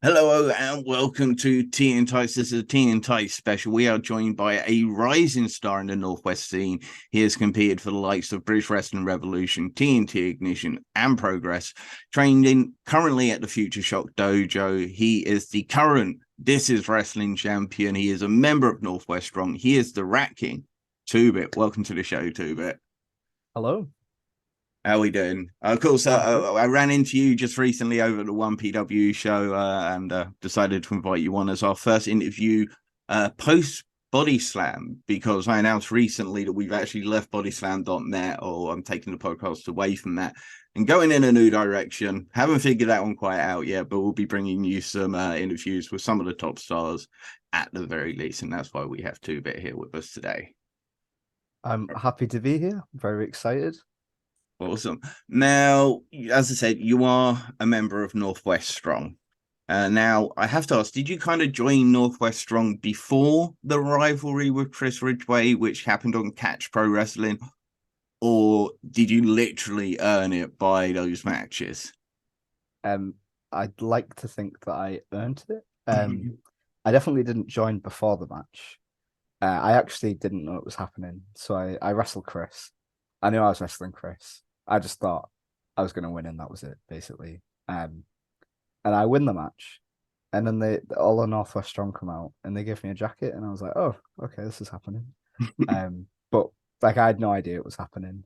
Hello and welcome to TNT. This is a TNT special. We are joined by a rising star in the Northwest scene. He has competed for the likes of British Wrestling Revolution, TNT Ignition, and Progress. Training currently at the Future Shock Dojo. He is the current This Is Wrestling champion. He is a member of Northwest Strong. He is the Rat King. Tu Byt. Welcome to the show, Tu Byt. Hello. How we doing? Of course, I ran into you just recently over the 1PW show and decided to invite you on as our first interview post Body Slam, because I announced recently that we've actually left bodyslam.net, or I'm taking the podcast away from that and going in a new direction. Haven't figured that one quite out yet, but we'll be bringing you some interviews with some of the top stars at the very least, and that's why we have Tu Byt here with us today. I'm happy to be here. Very excited. Awesome. Now, as I said, you are a member of Northwest Strong. Now, I have to ask, did you kind of join Northwest Strong before the rivalry with Chris Ridgeway, which happened on Catch Pro Wrestling, or did you literally earn it by those matches? I'd like to think that I earned it. I definitely didn't join before the match. I actually didn't know it was happening, so I wrestled Chris. I knew I was wrestling Chris. I just thought I was going to win, and that was it, basically. And I win the match, and then all the Northwest Strong come out, and they give me a jacket, and I was like, "Oh, okay, this is happening." But like I had no idea it was happening.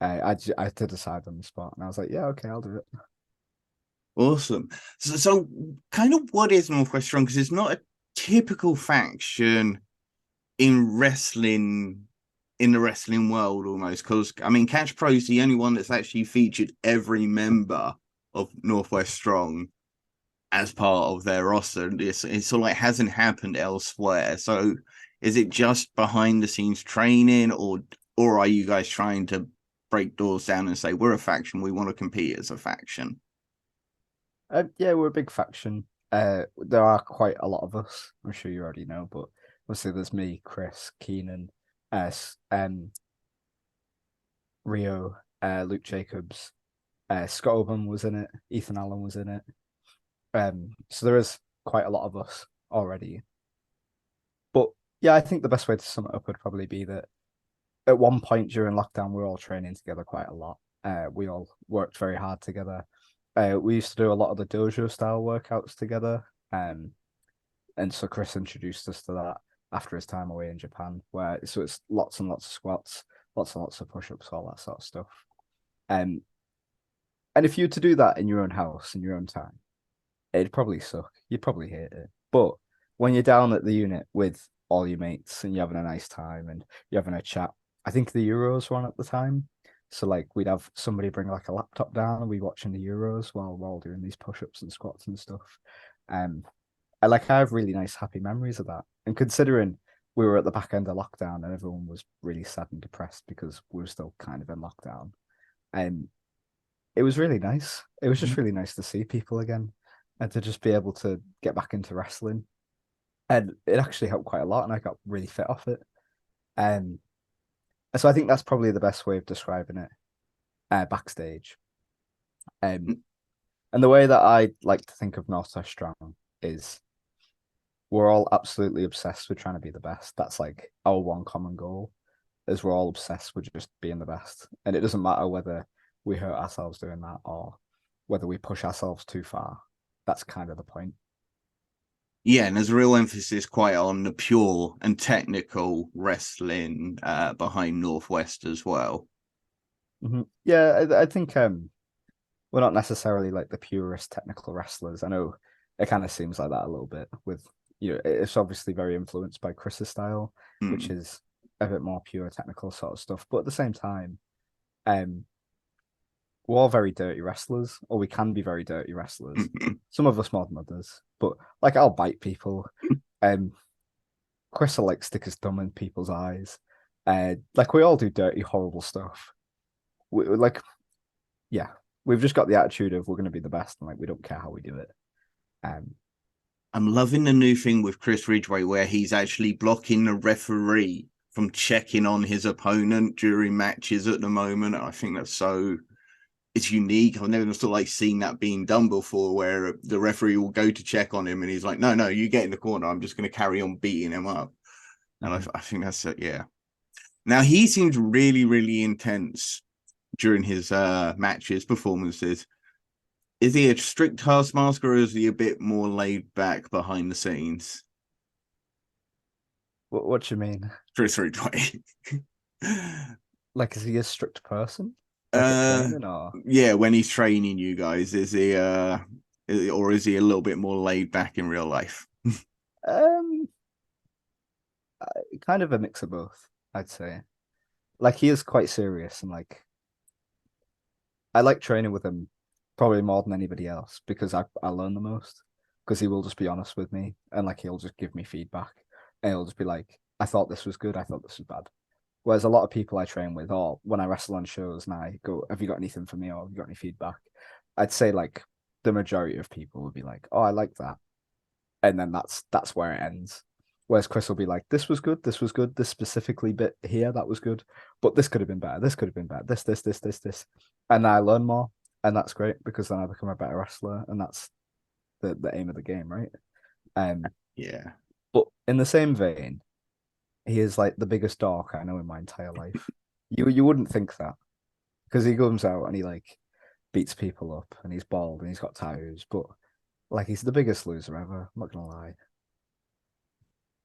I had to decide on the spot, and I was like, "Yeah, okay, I'll do it." Awesome. So kind of what is Northwest Strong? Because it's not a typical faction in wrestling, in the wrestling world, almost, because I mean Catch Pro is the only one that's actually featured every member of Northwest Strong as part of their roster. It's sort of like hasn't happened elsewhere. So is it just behind the scenes training, or are you guys trying to break doors down and say we're a faction, we want to compete as a faction? Yeah, we're a big faction. There are quite a lot of us. I'm sure you already know, but obviously there's me, Chris, Keenan, Rio, Luke Jacobs, Scott Oban was in it, Ethan Allen was in it. So there is quite a lot of us already. But yeah, I think the best way to sum it up would probably be that at one point during lockdown, we were all training together quite a lot. We all worked very hard together. We used to do a lot of the dojo style workouts together. And so Chris introduced us to that after his time away in Japan, where so it's lots and lots of squats, lots and lots of push-ups, all that sort of stuff. And if you were to do that in your own house in your own time, it'd probably suck. You'd probably hate it. But when you're down at the unit with all your mates and you're having a nice time and you're having a chat, I think the Euros were on at the time. So like we'd have somebody bring like a laptop down and we watching the Euros while we're all doing these push-ups and squats and stuff. I have really nice happy memories of that. And considering we were at the back end of lockdown and everyone was really sad and depressed because we were still kind of in lockdown. Um it was really nice. It was just really nice to see people again and to just be able to get back into wrestling. And it actually helped quite a lot and I got really fit off it. Um so I think that's probably the best way of describing it backstage. Um and the way that I like to think of Northwest Strong is we're all absolutely obsessed with trying to be the best. That's like our one common goal, is we're all obsessed with just being the best. And it doesn't matter whether we hurt ourselves doing that or whether we push ourselves too far. That's kind of the point. Yeah, and there's a real emphasis quite on the pure and technical wrestling behind Northwest as well. Yeah, I think we're not necessarily like the purest technical wrestlers. I know it kind of seems like that a little bit with it's obviously very influenced by Chris's style, which Mm. is a bit more pure technical sort of stuff. But at the same time, um, we're all very dirty wrestlers, or we can be very dirty wrestlers. Some of us more than others, but like I'll bite people. Um, Chris will like stick his thumb in people's eyes. Like we all do dirty, horrible stuff. Like, yeah, we've just got the attitude of we're going to be the best, and like we don't care how we do it. Um, I'm loving the new thing with Chris Ridgeway where he's actually blocking the referee from checking on his opponent during matches at the moment. I think that's so it's unique. I've never sort of like seen that being done before, where the referee will go to check on him and he's like, no, you get in the corner. I'm just going to carry on beating him up. And I think that's it. Yeah. Now he seems really, really intense during his matches, performances. Is he a strict taskmaster, or is he a bit more laid back behind the scenes? What do you mean? Chris Ridgeway. Like, is he a strict person? Like at training or? Yeah, when he's training you guys, is he or is he a little bit more laid back in real life? Um, kind of a mix of both, I'd say. Like he is quite serious and like I like training with him probably more than anybody else because I learn the most because he will just be honest with me and like he'll just give me feedback and he'll just be like, I thought this was good, I thought this was bad. Whereas a lot of people I train with, or when I wrestle on shows and I go, have you got anything for me or have you got any feedback? I'd say like the majority of people would be like, oh, I like that. And then that's where it ends. Whereas Chris will be like, this was good, this specifically bit here, that was good, but this could have been better, this could have been better, this. And I learn more, and that's great because then I become a better wrestler, and that's the aim of the game, right? Yeah. But in the same vein, he is like the biggest dork I know in my entire life. You wouldn't think that because he comes out and he like beats people up and he's bald and he's got tattoos, but like he's the biggest loser ever. I'm not gonna lie.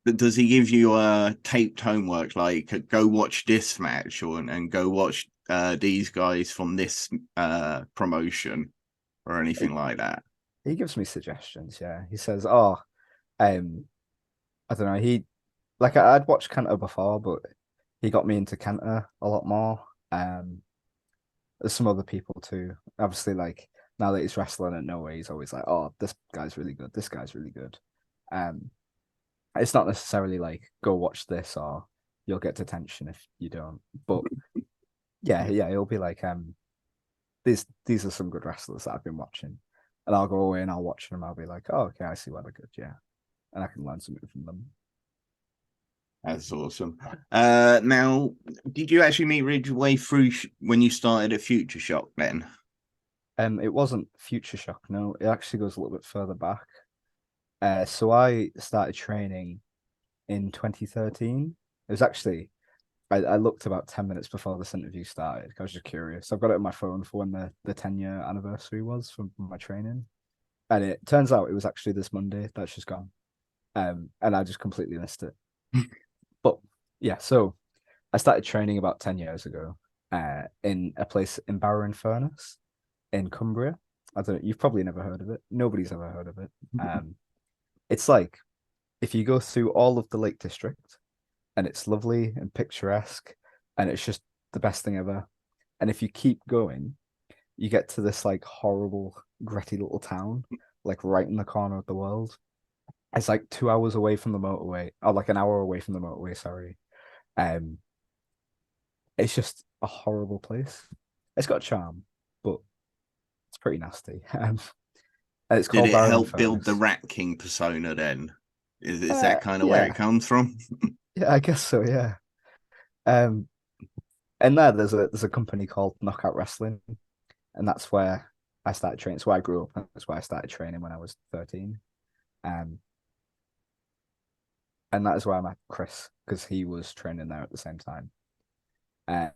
Does he give you taped homework, like go watch this match and go watch these guys from this promotion or anything like that? He gives me suggestions. Yeah, he says, "Oh, I don't know." He like I'd watched Cantor before, but he got me into Cantor a lot more. There's some other people too. Obviously, like now that he's wrestling at nowhere, he's always like, "Oh, this guy's really good. This guy's really good." Um, it's not necessarily like go watch this or you'll get detention if you don't. But yeah, he'll be like, these are some good wrestlers that I've been watching, and I'll go away and I'll watch them. I'll be like, oh, okay, I see why they're good, yeah, and I can learn something from them. That's awesome. Now, did you actually meet Ridgeway through when you started at Future Shock then? It wasn't Future Shock, no, it actually goes a little bit further back. So I started training in 2013. It was actually I looked about 10 minutes before this interview started. I was just curious. I've got it on my phone for when the 10-year anniversary was from my training. And it turns out it was actually this Monday that's just gone. And I just completely missed it. But yeah, so I started training about 10 years ago in a place in Barrow in Furness in Cumbria. I don't know, you've probably never heard of it. Nobody's ever heard of it. It's like if you go through all of the Lake District and it's lovely and picturesque and it's just the best thing ever. And if you keep going, you get to this like horrible, gritty little town, like right in the corner of the world. It's like 2 hours away from the motorway, or like an hour away from the motorway, sorry. Um, it's just a horrible place. It's got charm, but it's pretty nasty. And it's Did called it Barrow in help build the Furness. Rat King persona then? Is that kind of where it Yeah, comes from? yeah, I guess so. Yeah. Um, and there's a company called Knockout Wrestling, and that's where I started training. That's where I grew up. And that's where I started training when I was 13. Um, and that is where I met Chris because he was training there at the same time. Uh,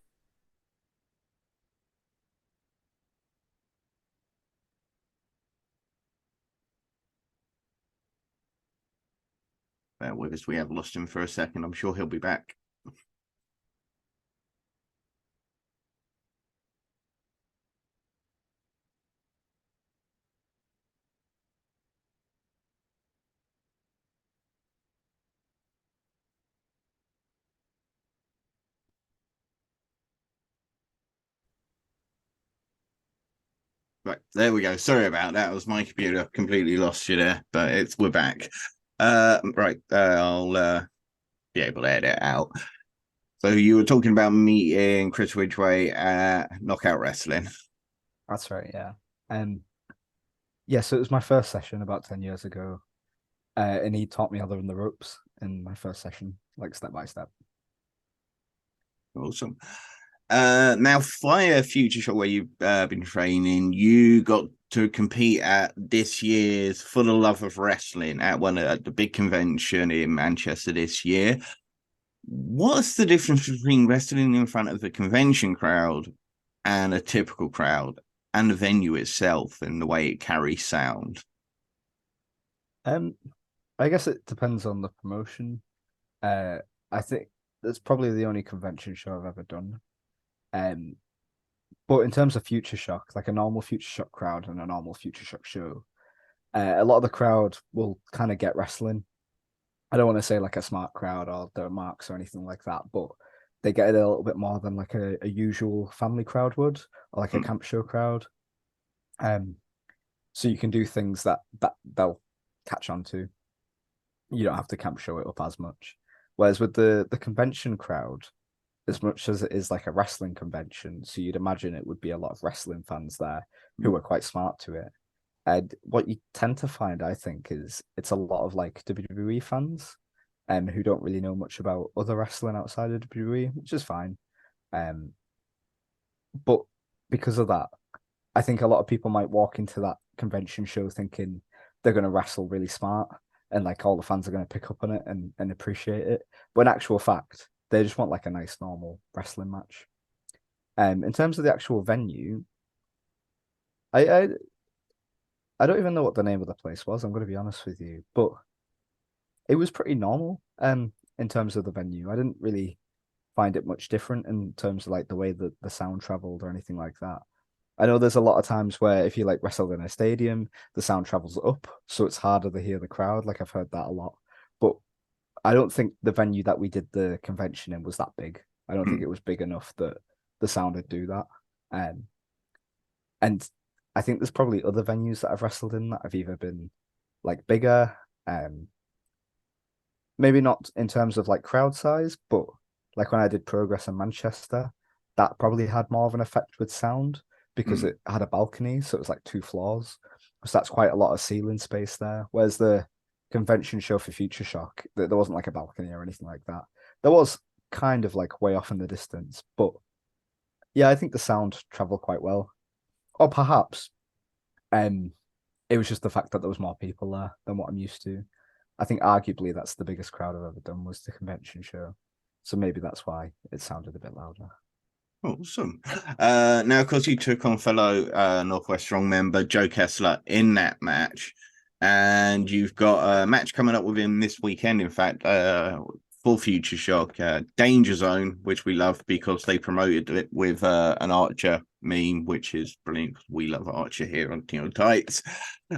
Bear with us, we have lost him for a second. I'm sure he'll be back. Right, there we go. Sorry about that. It was my computer. Completely lost you there, but we're back. Right. I'll be able to edit it out. So you were talking about meeting Chris Ridgeway at Knockout Wrestling. that's right. Yeah. Um, yeah. So it was my first session about 10 years ago, and he taught me how to run the ropes in my first session, like step by step. Awesome. Now, Fire Future Shock, where you've been training, you got to compete at this year's For the Love of Wrestling at the big convention in Manchester this year. What's the difference between wrestling in front of a convention crowd and a typical crowd, and the venue itself and the way it carries sound? Um, I guess it depends on the promotion. Uh, I think that's probably the only convention show I've ever done. Um, but in terms of Future Shock, like a normal Future Shock crowd and a normal Future Shock show, a lot of the crowd will kind of get wrestling. I don't want to say like a smart crowd or the marks or anything like that, but they get it a little bit more than like a usual family crowd would, or like a Hmm. camp show crowd. Um, so you can do things that they'll catch on to. You don't have to camp show it up as much. Whereas with the convention crowd, as much as it is like a wrestling convention, so you'd imagine it would be a lot of wrestling fans there who are quite smart to it. And what you tend to find, I think, is it's a lot of like WWE fans who don't really know much about other wrestling outside of WWE, which is fine. Um, but because of that, I think a lot of people might walk into that convention show thinking they're going to wrestle really smart and like all the fans are going to pick up on it and appreciate it. But in actual fact, they just want like a nice normal wrestling match. In terms of the actual venue, I, I I don't even know what the name of the place was. I'm going to be honest with you, but it was pretty normal. In terms of the venue, I didn't really find it much different in terms of like the way that the sound traveled or anything like that. I know there's a lot of times where if you like wrestle in a stadium, the sound travels up, so it's harder to hear the crowd. Like I've heard that a lot, but I don't think the venue that we did the convention in was that big. I don't think Hmm. it was big enough that the sound would do that. Um, and I think there's probably other venues that I've wrestled in that have either been like bigger, um, maybe not in terms of like crowd size, but like when I did Progress in Manchester, that probably had more of an effect with sound because Hmm. it had a balcony, so it was like two floors. So that's quite a lot of ceiling space there. Whereas the convention show for Future Shock, there wasn't like a balcony or anything like that. There was kind of like way off in the distance, but yeah, I think the sound traveled quite well. Or perhaps um it was just the fact that there was more people there than what I'm used to. I think arguably that's the biggest crowd I've ever done was the convention show. So maybe that's why it sounded a bit louder. Awesome. Now, of course, you took on fellow Northwest Strong member Joe Kessler in that match, and you've got a match coming up with him this weekend. In fact, for Future Shock, Danger Zone, which we love because they promoted it with an Archer meme, which is brilliant. We love Archer here on Tights.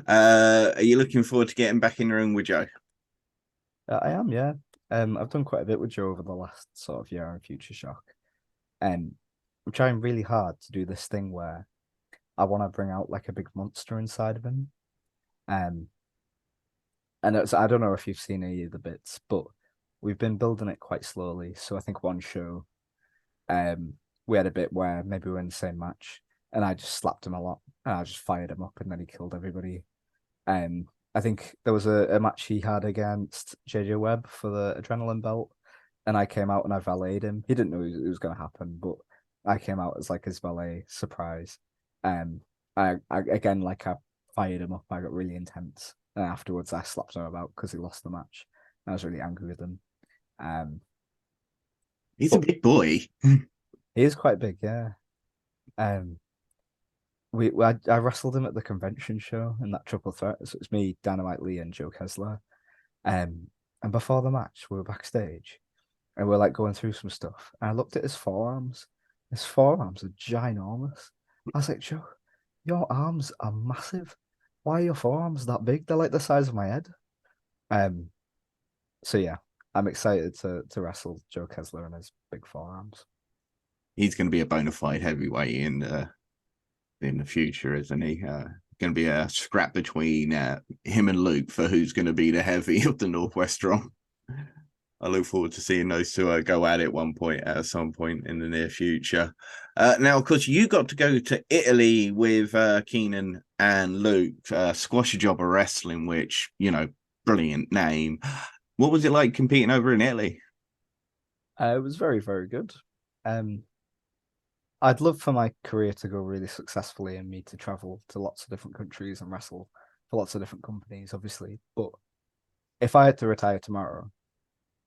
Are you looking forward to getting back in the ring with Joe? I am, yeah. I've done quite a bit with Joe over the last sort of year on Future Shock. And I'm trying really hard to do this thing where I want to bring out like a big monster inside of him. Um, I don't know if you've seen any of the bits, but we've been building it quite slowly. So I think one show, um, we had a bit where maybe we were in the same match, and I just slapped him a lot, and I just fired him up, and then he killed everybody. I think there was a match he had against JJ Webb for the Adrenaline belt, and I came out and I valeted him. He didn't know it was going to happen, but I came out as like his valet surprise. Um, I again like I fired him up. I got really intense, and afterwards I slapped him about because he lost the match. I was really angry with him. Um, He's a but big boy. he is quite big, yeah. Um, I wrestled him at the convention show in that triple threat. So it's me, Dynamite Lee, and Joe Kessler. And before the match, we were backstage and we are like going through some stuff. And I looked at his forearms. His forearms are ginormous. I was like, Joe, your arms are massive. Why are your forearms that big? They're like the size of my head. Um, so yeah, I'm excited to wrestle Joe Kessler and his big forearms. He's going to be a bona fide heavyweight in the future, isn't he? Going to be a scrap between him and Luke for who's going to be the heavy of the Northwest Strong. I look forward to seeing those two go at it one point at some point in the near future. Now, of course, you got to go to Italy with Keenan and Luke, Squash Jobber Wrestling, which, brilliant name. What was it like competing over in Italy? It was very, very good. Um, I'd love for my career to go really successfully and me to travel to lots of different countries and wrestle for lots of different companies, obviously. But if I had to retire tomorrow,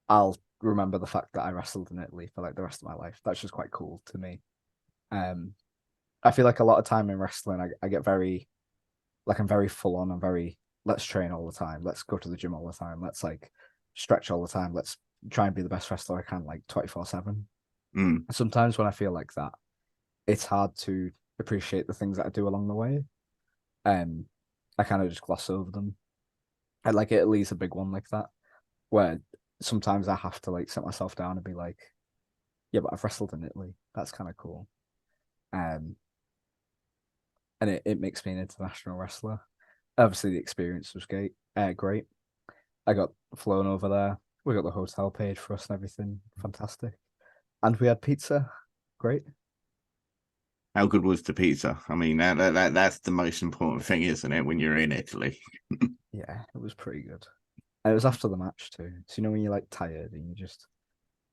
I'll remember the fact that I wrestled in Italy for like the rest of my life. That's just quite cool to me. Um, I feel like a lot of time in wrestling, I get very like I'm very full on. I'm very let's train all the time. Let's go to the gym all the time. Let's like stretch all the time. Let's try and be the best wrestler I can, like 24/7. Mm. Sometimes when I feel like that, it's hard to appreciate the things that I do along the way. Um, I kind of just gloss over them. I like Italy's a big one like that, where sometimes I have to like sit myself down and be like, yeah, but I've wrestled in Italy. That's kind of cool. Um, and it makes me an international wrestler. Obviously, the experience was great. I got flown over there. We got the hotel paid for us and everything. Fantastic. And we had pizza. Great. How good was the pizza? I mean, that's the most important thing, isn't it, when you're in Italy? Yeah, it was pretty good. And it was after the match too. So you know when you're like tired and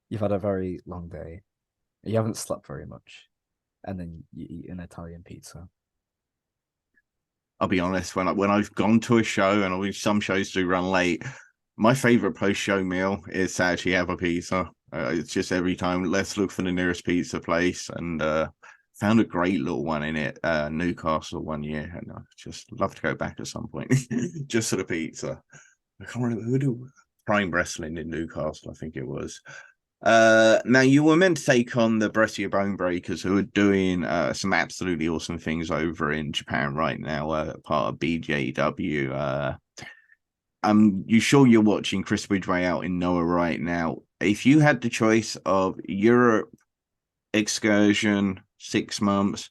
you've had a very long day, you haven't slept very much, and then you eat an Italian pizza. I'll be honest, when I've gone to a show, and some shows do run late, my favorite post-show meal is to actually have a pizza. It's just every time, let's look for the nearest pizza place, and found a great little one in it, Newcastle one year, and I just love to go back at some point just for the pizza. I can't remember who do Prime Wrestling in Newcastle, I think it was. Now you were meant to take on the Brescia Bone Breakers, who are doing some absolutely awesome things over in Japan right now, part of BJW. You sure you're watching Chris Ridgeway out in Noah right now? If you had the choice of Europe excursion 6 months,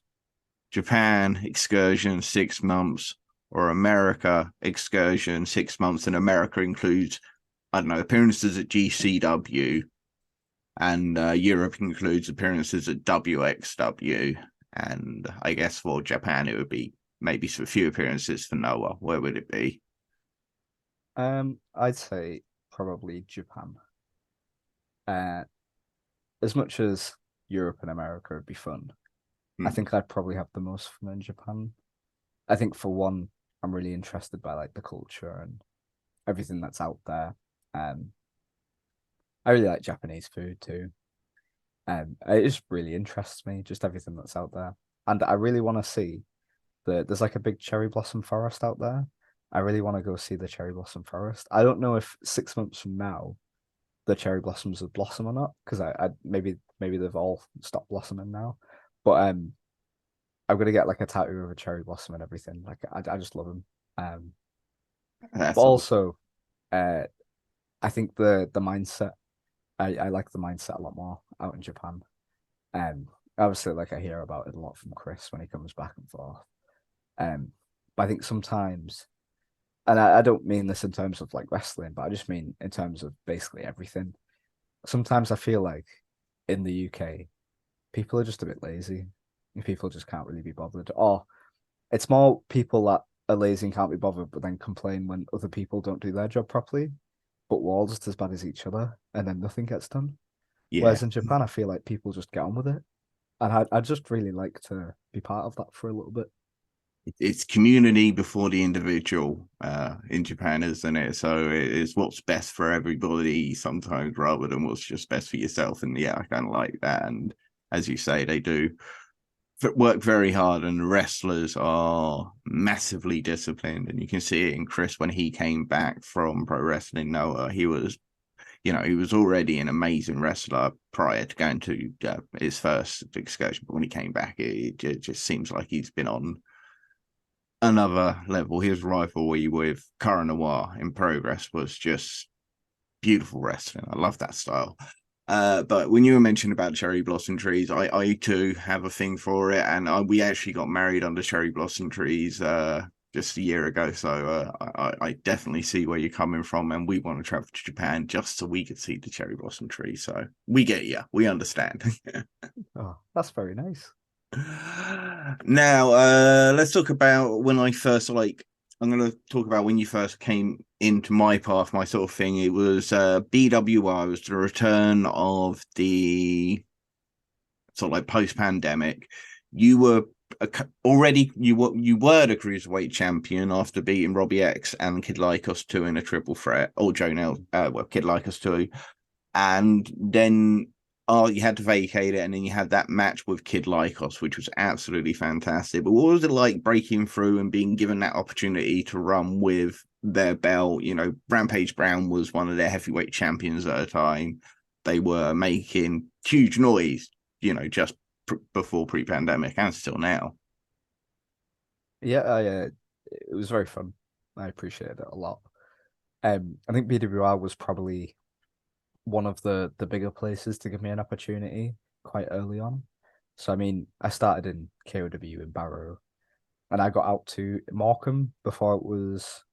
Japan excursion 6 months, or America excursion 6 months, and America includes, I don't know, appearances at GCW, and Europe includes appearances at WXW, and I guess for Japan it would be maybe a few appearances for Noah. Where would it be? I'd say probably Japan. Uh, as much as Europe and America would be fun, I Hmm. think I'd probably have the most fun in Japan. I think for one, I'm really interested by like the culture and everything that's out there. Um, I really like Japanese food too. It just really interests me, just everything that's out there. And I really want to see there's like a big cherry blossom forest out there. I really want to go see the cherry blossom forest. I don't know if 6 months from now the cherry blossoms would blossom or not, because I maybe they've all stopped blossoming now. But I'm gonna get like a tattoo of a cherry blossom and everything. Like I just love them. Um, but That's awesome. also, uh, I think the mindset. I like the mindset a lot more out in Japan. Um, Obviously, like I hear about it a lot from Chris when he comes back and forth. Um, but I think sometimes, and I don't mean this in terms of like wrestling, but I just mean in terms of basically everything. Sometimes I feel like in the UK, people are just a bit lazy. People just can't really be bothered. Or it's more people that are lazy and can't be bothered, but then complain when other people don't do their job properly. But we're all just as bad as each other, and then nothing gets done. Yeah. Whereas in Japan, I feel like people just get on with it. And I just really like to be part of that for a little bit. It's community before the individual in Japan, isn't it? So it is what's best for everybody sometimes rather than what's just best for yourself. And yeah, I kind of like that. And as you say, they do work very hard, and the wrestlers are massively disciplined. And you can see it in Chris when he came back from Pro Wrestling Noah. He was already an amazing wrestler prior to going to his first excursion. But when he came back, it just seems like he's been on another level. His rivalry with Cara Noir in Progress was just beautiful wrestling. I love that style. But when you were mentioning about cherry blossom trees, I too have a thing for it, and we actually got married under cherry blossom trees just a year ago. So I definitely see where you're coming from, and we want to travel to Japan just so we could see the cherry blossom tree. So we get you, we understand. Oh, that's very nice. Now, let's talk about when I first I'm going to talk about when you first came into my path, my sort of thing. It was BWI. It was the return of the sort of like post-pandemic, you were already you were the cruiserweight champion after beating Robbie X and Kid Lycos 2 in a triple threat, or Joe Nell, Kid Lycos 2, and then you had to vacate it, and then you had that match with Kid Lycos, which was absolutely fantastic. But what was it like breaking through and being given that opportunity to run with their belt? You know, Rampage Brown was one of their heavyweight champions at a time. They were making huge noise, you know, just before pre-pandemic and still now. Yeah, it was very fun. I appreciated it a lot. I think BWR was probably one of the bigger places to give me an opportunity quite early on. So I mean, I started in KOW in Barrow, and I got out to Morecambe before it was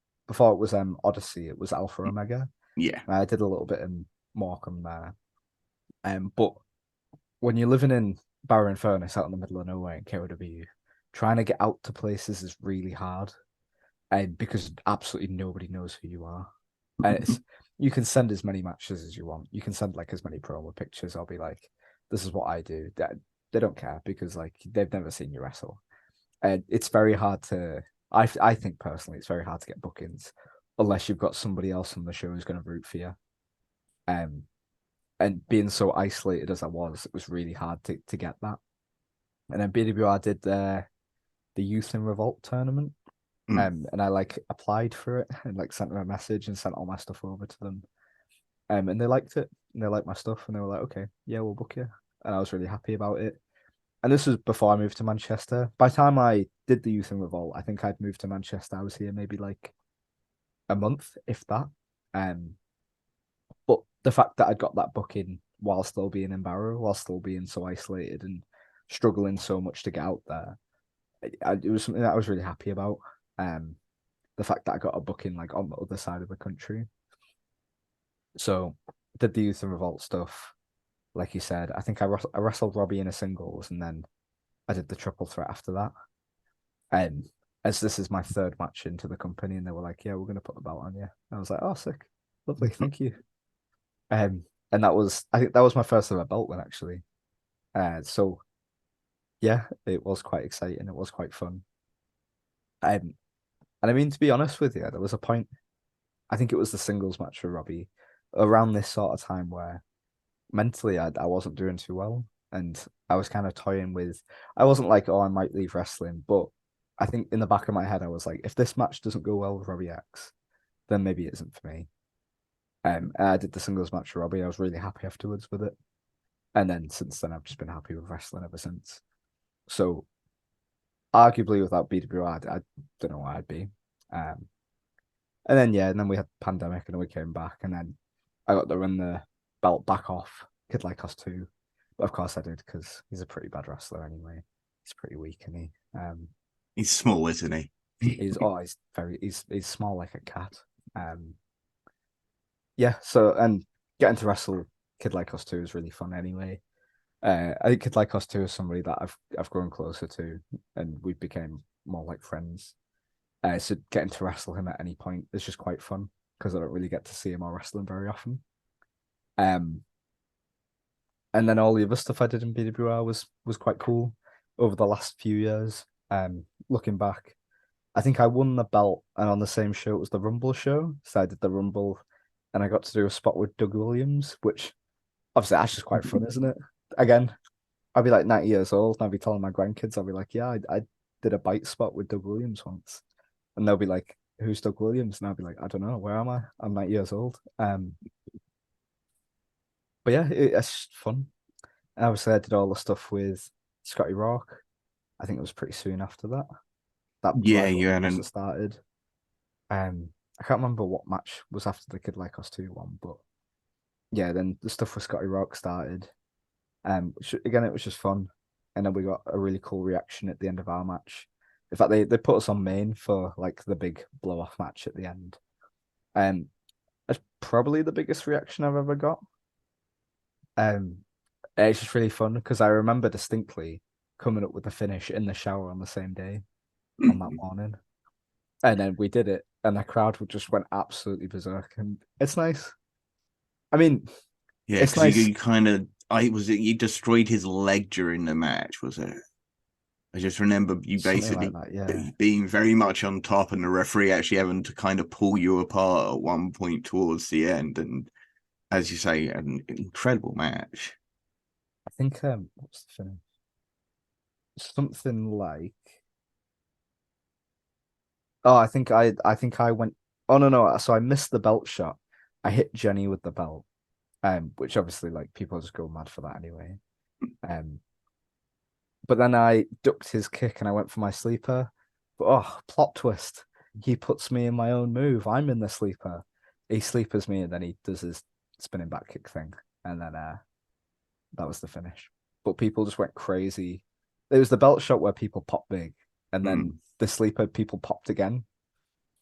Odyssey. It was Alpha Omega. Yeah. I did a little bit in Morecambe there. But when you're living in Barrow and Furness out in the middle of nowhere in KOW, trying to get out to places is really hard, and because absolutely nobody knows who you are. And it's you can send as many matches as you want. You can send like as many promo pictures. I'll be like, this is what I do. They don't care because like they've never seen you wrestle. And it's very hard to I think personally it's very hard to get bookings unless you've got somebody else on the show who's going to root for you. And being so isolated as I was, it was really hard to get that. And then BWR did the Youth in Revolt tournament. And I like applied for it and like sent them a message and sent all my stuff over to them. And they liked it and they liked my stuff and they were like, okay, yeah, we'll book you. And I was really happy about it. And this was before I moved to Manchester. By the time I did the Youth in Revolt, I think I'd moved to Manchester. I was here maybe like a month, if that. But the fact that I'd got that booking while still being in Barrow, while still being so isolated and struggling so much to get out there, it was something that I was really happy about. The fact that I got a booking like on the other side of the country. So did the Youth and Revolt stuff, like you said. I think I wrestled Robbie in a singles, and then I did the triple threat after that. As this is my third match into the company, and they were like, "Yeah, we're gonna put the belt on you." I was like, "Oh, sick, lovely, thank you." And I think that was my first ever belt win actually. So yeah, it was quite exciting. It was quite fun. And I mean, to be honest with you, there was a point, I think it was the singles match for Robbie, around this sort of time where mentally I wasn't doing too well. And I was kind of toying with, I wasn't like, oh, I might leave wrestling. But I think in the back of my head, I was like, if this match doesn't go well with Robbie X, then maybe it isn't for me. And I did the singles match for Robbie. I was really happy afterwards with it. And then since then, I've just been happy with wrestling ever since. So arguably without BWR, I don't know where I'd be. And then yeah, and then we had the pandemic, and then we came back, and then I got to run the belt back off Kid Lycos 2. But of course I did because he's a pretty bad wrestler anyway. He's pretty weak, and he's small, isn't he? He's small like a cat. Yeah. So and getting to wrestle Kid Lycos 2 is really fun anyway. I think Kid Lycos 2 is somebody that I've grown closer to, and we became more like friends. So getting to wrestle him at any point is just quite fun because I don't really get to see him or wrestling very often. And then all the other stuff I did in BWR was quite cool over the last few years. Looking back, I think I won the belt, and on the same show it was the Rumble show. So I did the Rumble, and I got to do a spot with Doug Williams, which obviously that's just quite fun, isn't it? Again, I'll be like 90 years old, and I'll be telling my grandkids, I'll be like, yeah, I did a bite spot with Doug Williams once. And they'll be like, who's Doug Williams? And I'll be like, I don't know, where am I? I'm 9 years old. But yeah, it's just fun. And obviously I did all the stuff with Scotty Rawk. I think it was pretty soon after that. That Yeah, you rivalry had must have started. I can't remember what match was after the Kid Lycos 2 one, but yeah, then the stuff with Scotty Rawk started. Which, again, it was just fun. And then we got a really cool reaction at the end of our match. In fact, they put us on main for like the big blow off match at the end. It's probably the biggest reaction I've ever got. It's just really fun because I remember distinctly coming up with the finish in the shower on the same day on that morning. And then we did it, and the crowd just went absolutely berserk. And it's nice. I mean, yeah, it's because nice. you kind of I was it you destroyed his leg during the match, was it? I just remember you Something like basically that, yeah. being very much on top and the referee actually having to kind of pull you apart at one point towards the end. And as you say, an incredible match. I think what's the finish? Something like oh, I think I went oh no, so I missed the belt shot. I hit Jenny with the belt. Which obviously like people just go mad for that anyway. Um but then I ducked his kick and I went for my sleeper. But oh, plot twist. He puts me in my own move. I'm in the sleeper. He sleepers me and then he does his spinning back kick thing. And then that was the finish. But people just went crazy. It was the belt shot where people popped big, and then Mm. the sleeper people popped again.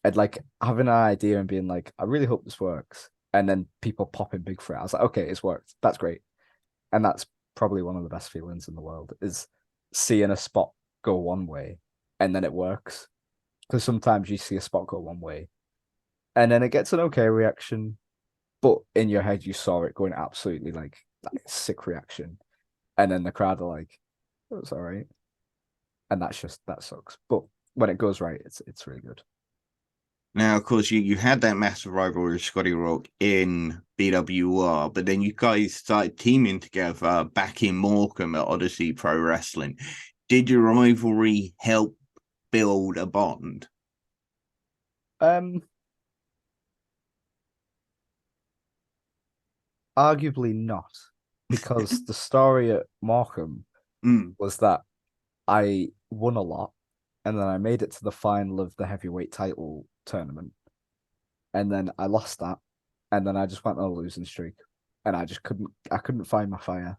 And like having an idea and being like, I really hope this works. And then people popping big for it. I was like, okay, it's worked. That's great. And that's probably one of the best feelings in the world is seeing a spot go one way and then it works. Because sometimes you see a spot go one way and then it gets an okay reaction, but in your head you saw it going absolutely like sick reaction. And then the crowd are like, oh, it's all right. And that sucks. But when it goes right, it's really good. Now, of course, you had that massive rivalry with Scotty Rawk in BWR, but then you guys started teaming together back in Morecambe at Odyssey Pro Wrestling. Did your rivalry help build a bond? Um, Arguably not, because the story at Morecambe Mm. was that I won a lot, and then I made it to the final of the heavyweight title tournament, and then I lost that, and then I just went on a losing streak, and I couldn't find my fire.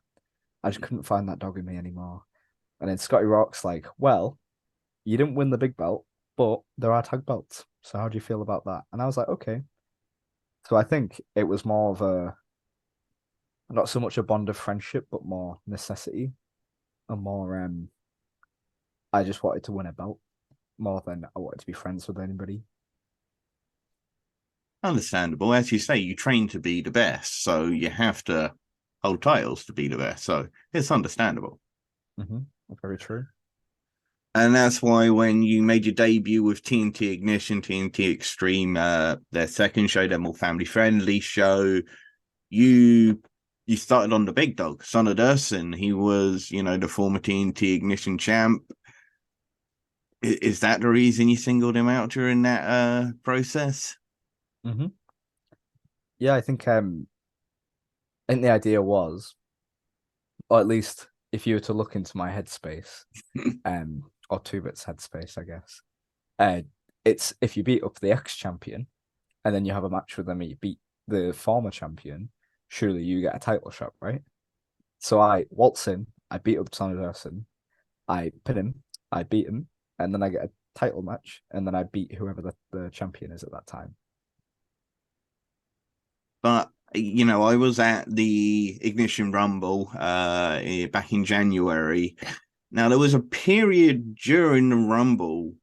I just couldn't find that dog in me anymore. And then Scotty Rock's like, well, you didn't win the big belt, but there are tag belts. So how do you feel about that? And I was like, okay. So I think it was more of a not so much a bond of friendship, but more necessity and more I just wanted to win a belt more than I wanted to be friends with anybody. Understandable. As you say, you train to be the best, so you have to hold titles to be the best. So it's understandable. Mm-hmm. Very true. And that's why when you made your debut with TNT Ignition, TNT Extreme, their second show, their more family friendly show, you you started on the big dog, Sonner Durson. He was, the former TNT Ignition champ. Is that the reason you singled him out during that process? Mm-hmm. Yeah, I think the idea was, or at least if you were to look into my headspace, or Tu Byt's headspace, I guess, uh, it's if you beat up the ex-champion and then you have a match with them and you beat the former champion, surely you get a title shot, right? So I waltz in, I beat up Sonny Durson, I pin him, I beat him, and then I get a title match, and then I beat whoever the champion is at that time. But I was at the Ignition Rumble back in January. Now there was a period during the Rumble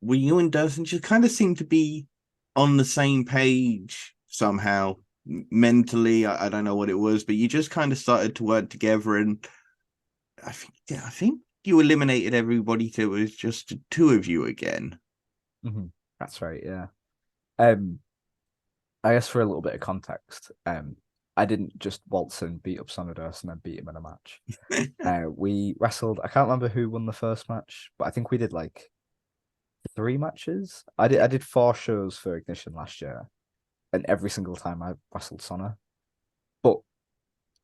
where you and Dustin just kind of seemed to be on the same page somehow mentally. I don't know what it was, but you just kind of started to work together, and I think you eliminated everybody till it was just the two of you again. Mm-hmm. That's right, yeah. Um, I guess for a little bit of context, I didn't just waltz and beat up Sonner Durson and beat him in a match. We wrestled. I can't remember who won the first match, but I think we did like three matches. I did four shows for Ignition last year, and every single time I wrestled Sonner. But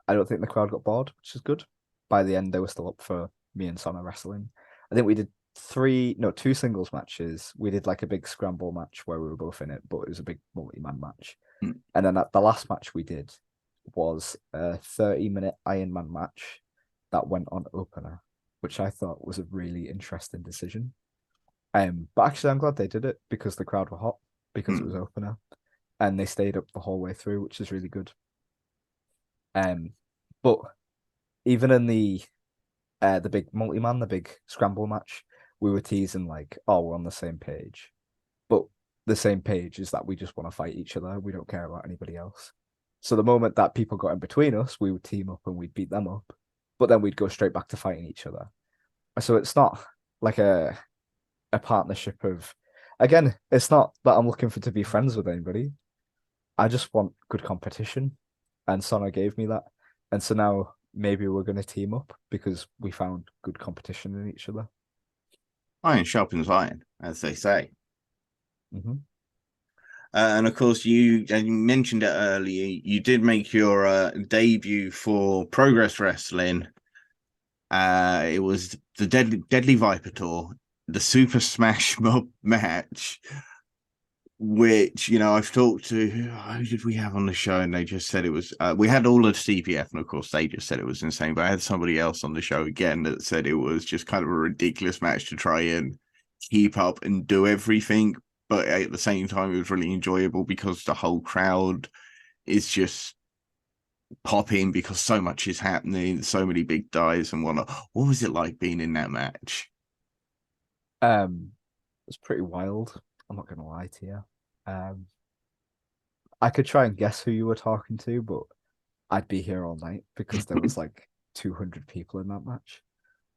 I don't think the crowd got bored, which is good. By the end, they were still up for me and Sonner wrestling. I think we did two singles matches. We did like a big scramble match where we were both in it, but it was a big multi-man match. And then the last match we did was a 30-minute Iron Man match that went on opener, which I thought was a really interesting decision. But actually, I'm glad they did it because the crowd were hot because it was opener, and they stayed up the whole way through, which is really good. But even in the big multi-man, the big scramble match, we were teasing like, oh, we're on the same page. But the same page is that we just want to fight each other. We don't care about anybody else. So the moment that people got in between us, we would team up and we'd beat them up, but then we'd go straight back to fighting each other. So it's not like a partnership of, again, it's not that I'm looking for to be friends with anybody. I just want good competition, and Sonner gave me that. And so now maybe we're going to team up because we found good competition in each other. Iron sharpens iron, as they say. Mm-hmm. And of course, you mentioned it earlier. You did make your debut for Progress Wrestling. It was the Deadly Viper Tour, the Super Smash Mob match, which, I've talked to, who did we have on the show? And they just said it was, we had all of CPF, and of course, they just said it was insane. But I had somebody else on the show again that said it was just kind of a ridiculous match to try and keep up and do everything. But at the same time, it was really enjoyable because the whole crowd is just popping because so much is happening, so many big dives and whatnot. What was it like being in that match? It was pretty wild. I'm not gonna lie to you. I could try and guess who you were talking to, but I'd be here all night because there was like 200 people in that match.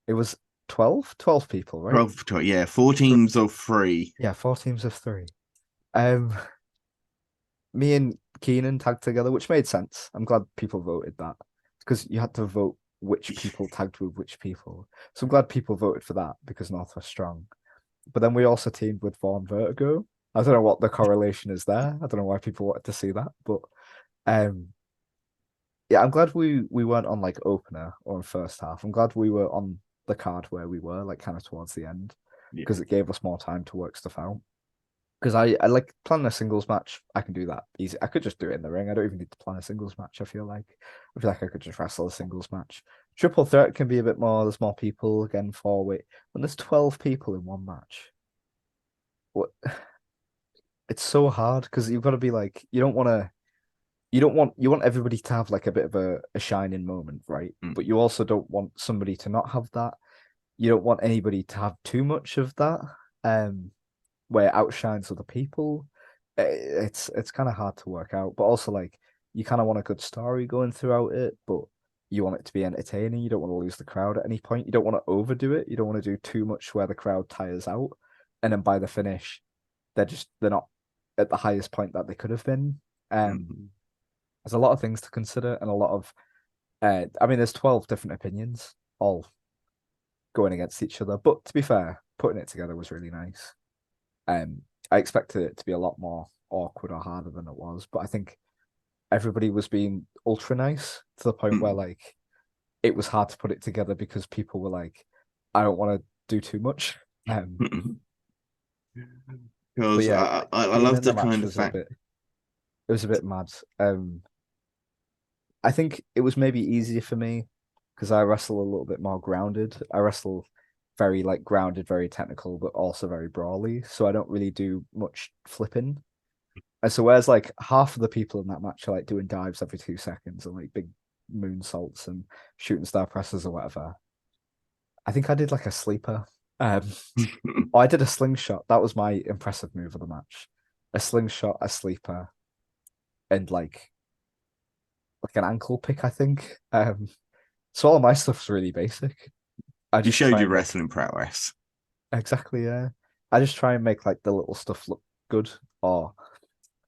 It was 12 people, right? 12, yeah, 4 teams of 3. Yeah, 4 teams of 3. Um, Me and Keenan tagged together, which made sense. I'm glad people voted that because you had to vote which people tagged with which people. So I'm glad people voted for that because North was strong. But then we also teamed with Vaughn Vertigo. I don't know what the correlation is there. I don't know why people wanted to see that, but um, yeah, I'm glad we weren't on like opener or in first half. I'm glad we were on the card where we were, like kind of towards the end, Yeah. because it gave us more time to work stuff out. Because I like planning a singles match. I can do that easy. I could just do it in the ring. I don't even need to plan a singles match. I feel like I could just wrestle a singles match. Triple threat can be a bit more. There's more people again for weight. When there's 12 people in one match, what? It's so hard because you've got to be like you don't want to. You want everybody to have like a bit of a shining moment, right? Mm. But you also don't want somebody to not have that. You don't want anybody to have too much of that. Where it outshines other people. It's kind of hard to work out, but also like you kind of want a good story going throughout it, but you want it to be entertaining. You don't want to lose the crowd at any point. You don't want to overdo it. You don't want to do too much where the crowd tires out, and then by the finish, they're not at the highest point that they could have been. Mm. There's a lot of things to consider and a lot of I mean, there's 12 different opinions all going against each other. But to be fair, putting it together was really nice. I expected it to be a lot more awkward or harder than it was, but I think everybody was being ultra nice to the point where like it was hard to put it together because people were like, I don't want to do too much. But Because yeah, I being love in the the match kind of was a fact. bit it was a bit mad. I think it was maybe easier for me because I wrestle a little bit more grounded. I wrestle very like grounded, very technical, but also very brawly. So I don't really do much flipping. And so whereas like half of the people in that match are like doing dives every 2 seconds and like big moonsaults and shooting star presses or whatever. I think I did like a sleeper. Um, I did a slingshot. That was my impressive move of the match. A slingshot, a sleeper, and like an ankle pick, I think. So all of my stuff's really basic. I You just showed try your and make wrestling prowess. exactly, yeah. I just try and make like the little stuff look good or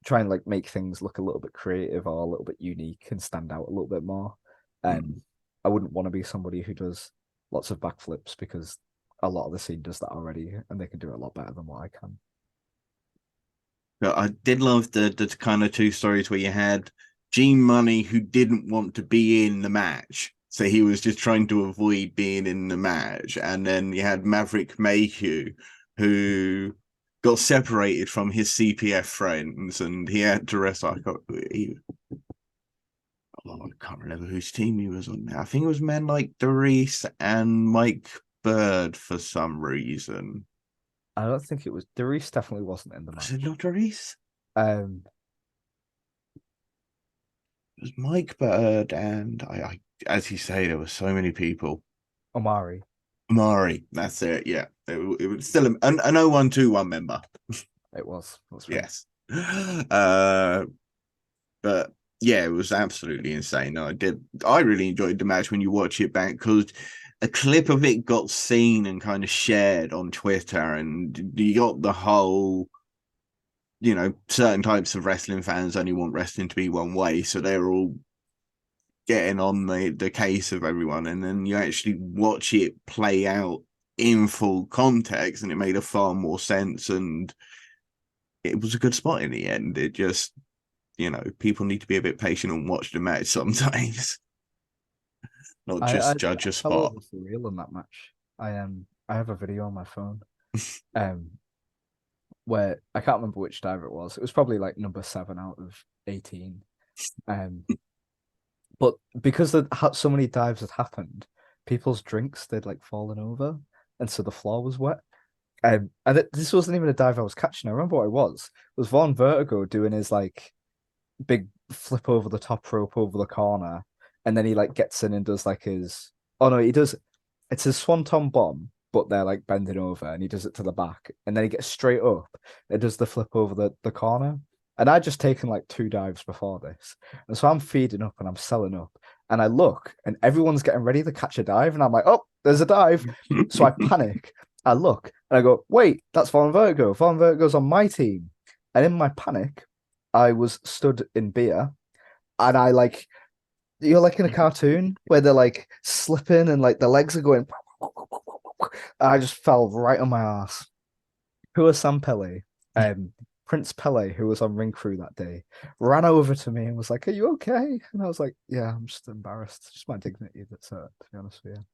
try and like make things look a little bit creative or a little bit unique and stand out a little bit more. Mm. I wouldn't want to be somebody who does lots of backflips because a lot of the scene does that already and they can do it a lot better than what I can. But I did love the kind of two stories where you had Gene Money who didn't want to be in the match. So he was just trying to avoid being in the match. And then you had Maverick Mayhew, who got separated from his CPF friends and he had to wrestle. I can't remember whose team he was on now. I think it was men like Doris and Mike Bird for some reason. I don't think it was Darius definitely wasn't in the Was it match. not Doris? Um It was Mike Bird and as you say, there were so many people. Omari. Mari, that's it. Yeah, it was still an 0121 member. It was. That's right. Yes. But Yeah, it was absolutely insane. I really enjoyed the match when you watch it back because a clip of it got seen and kind of shared on Twitter, and you got the whole, certain types of wrestling fans only want wrestling to be one way, so they're all getting on the case of everyone, and then you actually watch it play out in full context, and it made a far more sense, and it was a good spot in the end. It just, people need to be a bit patient and watch the match sometimes, not I just judge a fell spot. over for real in that match. I have a video on my phone um where I can't remember which dive it was. It was probably like number 7 out of 18. Um, but because so many dives had happened, people's drinks they'd like fallen over, and so the floor was wet. This wasn't even a dive I was catching. I remember what it was. It was Von Vertigo doing his like big flip over the top rope over the corner, and then he like gets in and does like his. Oh no, he does. It's his swanton bomb, but they're like bending over, and he does it to the back, and then he gets straight up and does the flip over the corner. And I'd just taken like 2 dives before this, and so I'm feeding up and I'm selling up, and I look, and everyone's getting ready to catch a dive, and I'm like, oh, there's a dive. So I panic. I look and I go, wait, that's Von Vertigo. Von Vertigo's on my team. And in my panic, I was stood in beer, and I like you're like in a cartoon where they're like slipping and like the legs are going. I just fell right on my ass. Poor Sam Pele, um, Prince Pele, who was on ring crew that day, ran over to me and was like, "Are you okay?" And I was like, "Yeah, I'm just embarrassed. Just my dignity that's hurt, to be honest with you."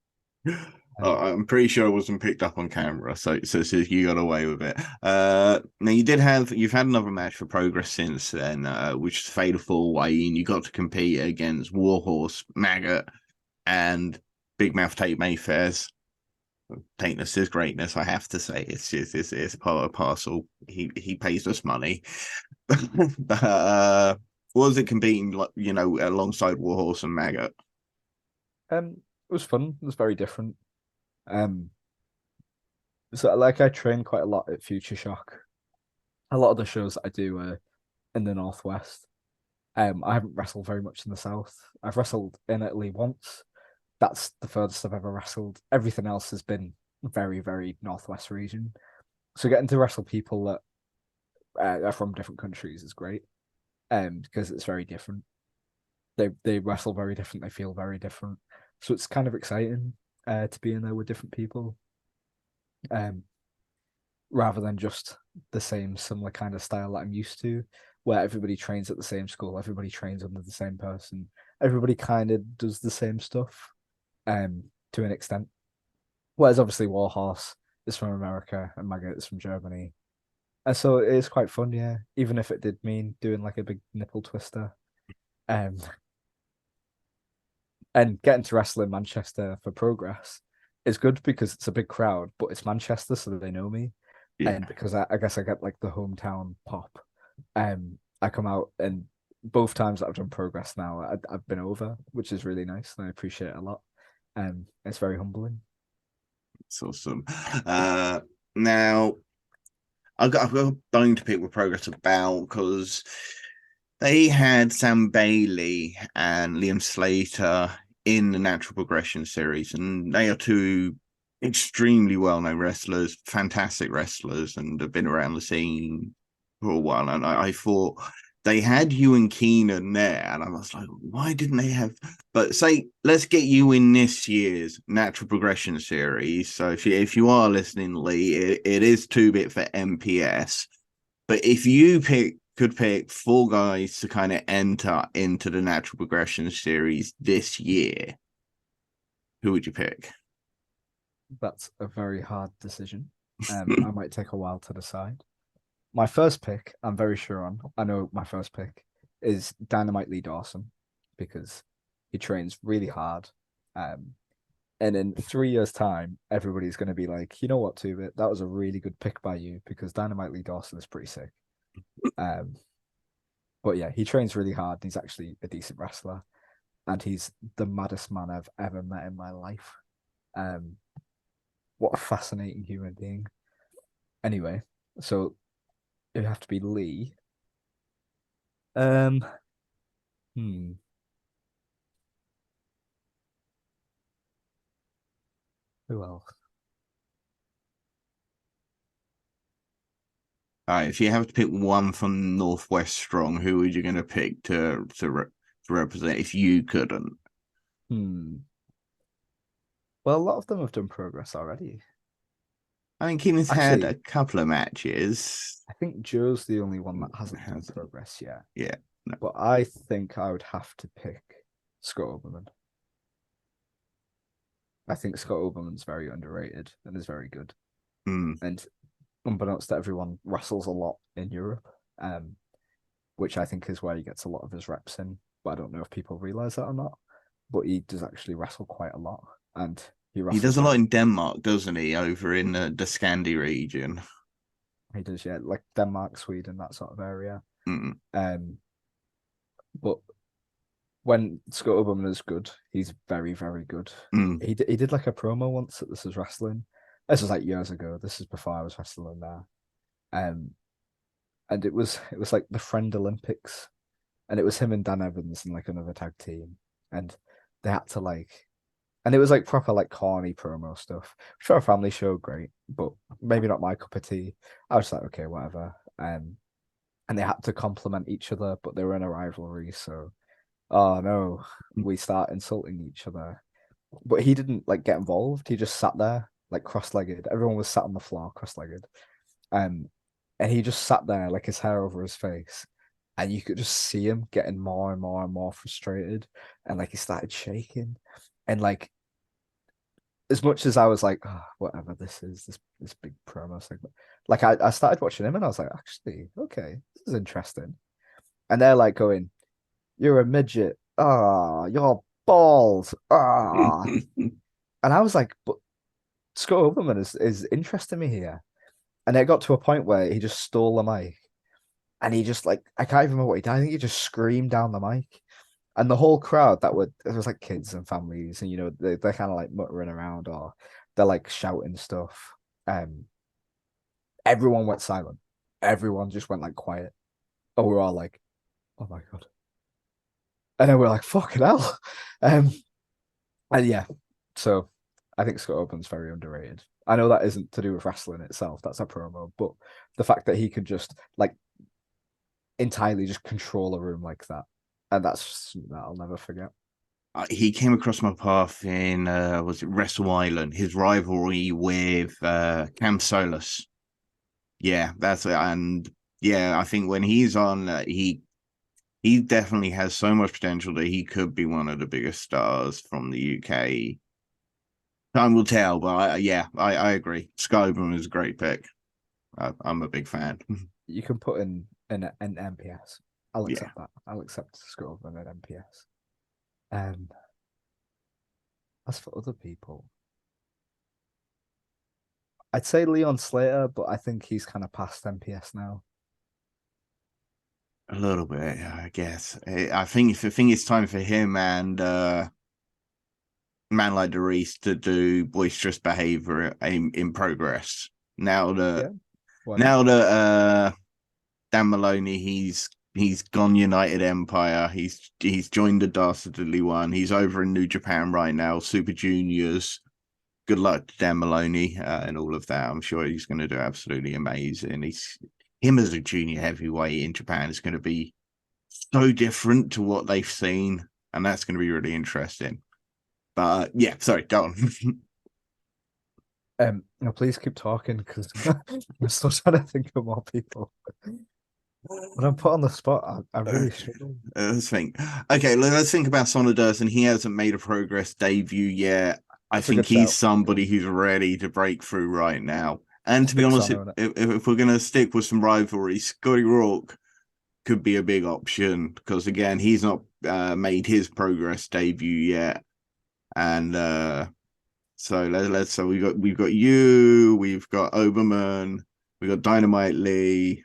I'm pretty sure it wasn't picked up on camera, so you got away with it. Now you've had another match for Progress since then, which is Fatal Four Way, and you got to compete against Warhorse, Maggot, and Big Mouth Tate Mayfair's. Taintness is greatness, I have to say. It's part of a parcel. He pays us money. What was it competing, like, alongside Warhorse and Maggot? It was fun. It was very different. Um, so like I train quite a lot at Future Shock. A lot of the shows that I do are in the Northwest. I haven't wrestled very much in the South. I've wrestled in Italy once. That's the furthest I've ever wrestled. Everything else has been very, very Northwest region. So getting to wrestle people that are from different countries is great. Because it's very different. They wrestle very different. They feel very different. So it's kind of exciting to be in there with different people. Um, rather than just the same similar kind of style that I'm used to, where everybody trains at the same school, everybody trains under the same person, everybody kind of does the same stuff, to an extent. Whereas obviously Warhorse is from America and Maggot is from Germany. And so it is quite fun, yeah. Even if it did mean doing like a big nipple twister. Um and getting to wrestle in Manchester for Progress is good because it's a big crowd, but it's Manchester, so they know me. And Yeah. because I guess I get like the hometown pop. I come out and both times that I've done Progress now, I've been over, which is really nice, and I appreciate it a lot. It's very humbling. It's awesome. Now I've got a bone to pick with Progress about because they had Sam Bailey and Liam Slater in the Natural Progression series, and they are two extremely well-known wrestlers, fantastic wrestlers, and have been around the scene for a while. And I thought they had you and Keenan there, and I was like, why didn't they have? But say, let's get you in this year's Natural Progression series. So if you are listening, Lee, it is 2-bit for MPS. But if you could pick 4 guys to kind of enter into the Natural Progression series this year, who would you pick? That's a very hard decision. I might take a while to decide. My first pick, I'm very sure on. I know my first pick is Dynamite Lee Dawson because he trains really hard. Um, and in 3 years' time, everybody's going to be like, you know what, Tubit, that was a really good pick by you because Dynamite Lee Dawson is pretty sick. Um, but yeah, he trains really hard. And he's actually a decent wrestler, and he's the maddest man I've ever met in my life. Um, what a fascinating human being. Anyway, so it would have to be Lee. Um, Hmm. Who else? If you have to pick one from Northwest Strong, who are you going to pick to represent if you couldn't? Hmm. Well, a lot of them have done progress already. I mean, Keenan's had a Actually, couple of matches. I think Joe's the only one that hasn't done Has progress yet. Yeah, no. But I think I would have to pick Scott Oberman. I think Scott Oberman's very underrated and is very good. Mm. And unbeknownst to everyone, wrestles a lot in Europe, which I think is where he gets a lot of his reps in. But I don't know if people realize that or not. But he does actually wrestle quite a lot, and he He wrestles does a lot very. in Denmark, doesn't he? Over in the Scandi region. He does, yeah, like Denmark, Sweden, that sort of area. Mm. But when Scott Oberman is good, he's very, very good. Mm. He did like a promo once at This Is Wrestling. This was like years ago. This is before I was wrestling there. Um, and it was like the Friend Olympics, and it was him and Dan Evans and like another tag team, and they had to like, and it was like proper like corny promo stuff. For a family show, great, but maybe not my cup of tea. I was like, okay, whatever. And they had to compliment each other, but they were in a rivalry, so oh no, we start insulting each other. But he didn't like get involved. He just sat there like cross-legged. Everyone was sat on the floor cross-legged. Um, and he just sat there like his hair over his face. And you could just see him getting more and more and more frustrated. And like he started shaking. And like as much as I was like, oh, whatever this is, this big promo segment. Like I started watching him and I was like, actually, okay, this is interesting. And they're like going, you're a midget. Ah, you're bald. Ah. And I was like, but Scott Oberman is interesting me here. And it got to a point where he just stole the mic. And he just like I can't even remember what he did. I think he just screamed down the mic. And the whole crowd that were it was like kids and families, and they're kind of like muttering around or they're like shouting stuff. Um everyone went silent. Everyone just went like quiet. And we're all like, oh my god. And then we're like, fucking hell. Um and yeah, so I think Scott Open's very underrated. I know that isn't to do with wrestling itself, that's a promo, but the fact that he could just like entirely just control a room like that, and that's something that I'll never forget. He came across my path in was it Wrestle Island? His rivalry with Cam Solus. Yeah, that's it. And yeah, I think when he's on, he definitely has so much potential that he could be one of the biggest stars from the UK. Time will tell, but I agree. Skyboom is a great pick. I'm a big fan. You can put in an MPS. I'll Yeah, accept that. I'll accept Scott Open an MPS. Um, as for other people, I'd say Leon Slater, but I think he's kind of past MPS now. a little bit, I guess. I think it's time for him and man like Doris to do boisterous behavior in progress. Now that Yeah, why not? now that Dan Maloney he's gone United Empire. He's joined the Dastardly One. He's over in New Japan right now. Super Juniors. Good luck to Dan Maloney and all of that. I'm sure he's going to do absolutely amazing. Him as a junior heavyweight in Japan is going to be so different to what they've seen, and that's going to be really interesting. But yeah, sorry, go on. No, please keep talking because I'm still trying to think of more people. When I'm put on the spot, I really Okay. struggle. Let's think. Okay, let's think about Sonner Durson. He hasn't made a progress debut yet. I That's a think good he's shout. somebody who's ready to break through right now. And to be Big honest, Sonner in it. if we're going to stick with some rivalries, Scotty Rawk could be a big option because, again, he's not made his progress debut yet. And so we've got you, we've got Oberman, we've got Dynamite Lee.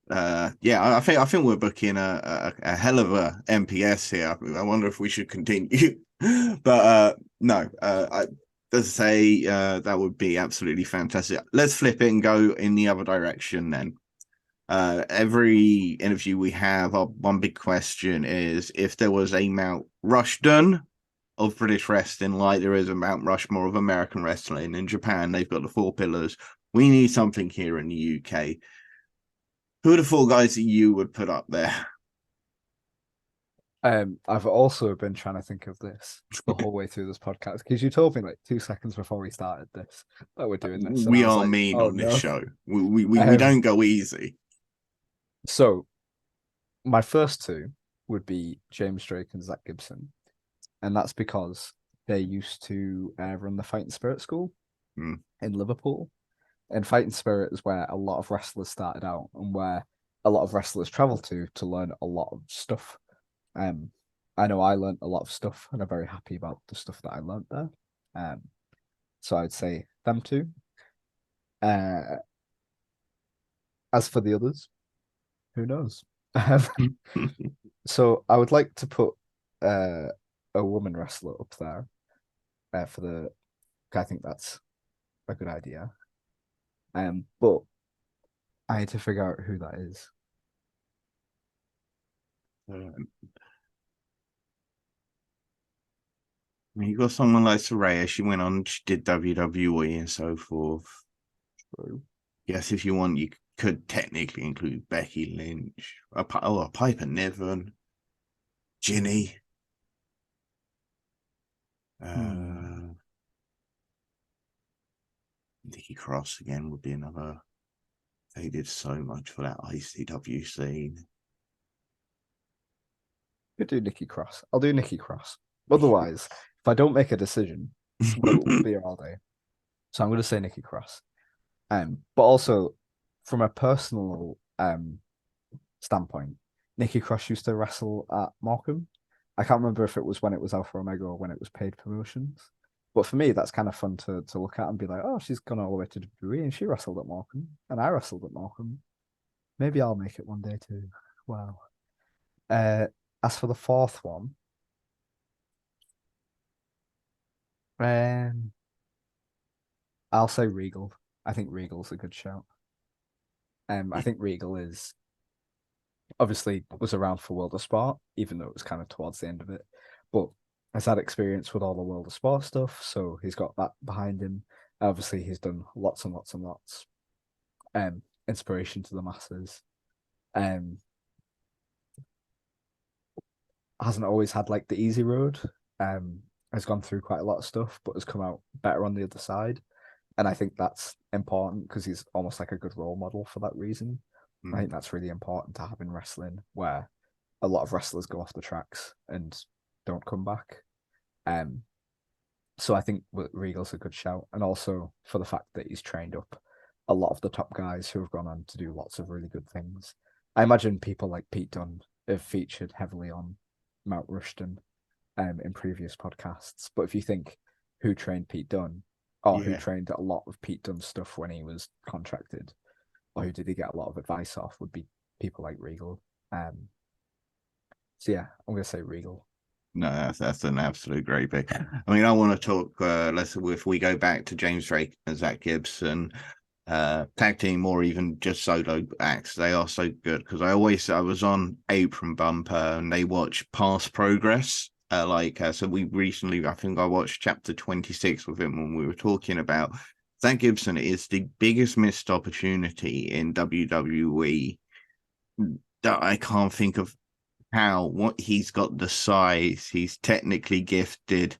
Yeah, I think we're booking a hell of a MPS here. I wonder if we should continue, but no. Let's say that would be absolutely fantastic. Let's flip it and go in the other direction then. Every interview we have, our one big question is if there was a Mount Rushmore of British wrestling, like there is a Mount Rushmore of American wrestling. In Japan, they've got the four pillars. We need something here in the UK. Who are the four guys that you would put up there? I've also been trying to think of this the whole way through this podcast because you told me like 2 seconds before we started this that we're doing this, and We I was are like, mean "Oh on this no!" show. We don't go easy. So my first two would be James Drake and Zach Gibson, and that's because they used to run the Fighting Spirit School in Liverpool. And Fighting Spirit is where a lot of wrestlers started out and where a lot of wrestlers travel to learn a lot of stuff. I know I learned a lot of stuff and I'm very happy about the stuff that I learned there. So I'd say them two. Uh, as for the others, who knows? So I would like to put a woman wrestler up there for the. I think that's a good idea. But I had to figure out who that is. You got someone like Saraya. She went on, she did WWE and so forth. Yes, if you want, you could technically include Becky Lynch, a Piper Niven, Ginny. Nikki Cross again would be another. They did so much for that ICW scene. Could do Nikki Cross. I'll do Nikki Cross. Otherwise, if I don't make a decision, we'll be here all day. So I'm going to say Nikki Cross. But also, from a personal standpoint, Nikki Cross used to wrestle at Morecambe. I can't remember if it was when it was Alpha Omega or when it was paid promotions. But for me, that's kind of fun to look at and be like, oh, she's gone all the way to WWE and she wrestled at Morecambe and I wrestled at Morecambe. Maybe I'll make it one day too. Wow. As for the fourth one, I'll say Regal. I think Regal's a good shout. I think Regal is obviously was around for World of Sport, even though it was kind of towards the end of it. But has had experience with all the World of Sport stuff, so he's got that behind him. Obviously, he's done lots and lots and lots. Inspiration to the masses. Hasn't always had like the easy road. Has gone through quite a lot of stuff, but has come out better on the other side. And I think that's important because he's almost like a good role model for that reason. I think that's really important to have in wrestling, where a lot of wrestlers go off the tracks and don't come back. So I think Regal's a good shout, and also for the fact that he's trained up a lot of the top guys who have gone on to do lots of really good things. I imagine people like Pete Dunne have featured heavily on Mount Rushton in previous podcasts. But if you think who trained Pete Dunne, or who trained a lot of Pete Dunne's stuff when he was contracted, or who did he get a lot of advice off, would be people like Regal. So yeah, I'm gonna say Regal. No, that's an absolute great pick. I mean, I want to talk. If we go back to James Drake and Zach Gibson, tag team or even just solo acts, they are so good because I was on Apron Bumper and they watch Past Progress. So we recently, I think I watched chapter 26 with him when we were talking about Zach Gibson is the biggest missed opportunity in WWE that I can't think of what he's got the size, he's technically gifted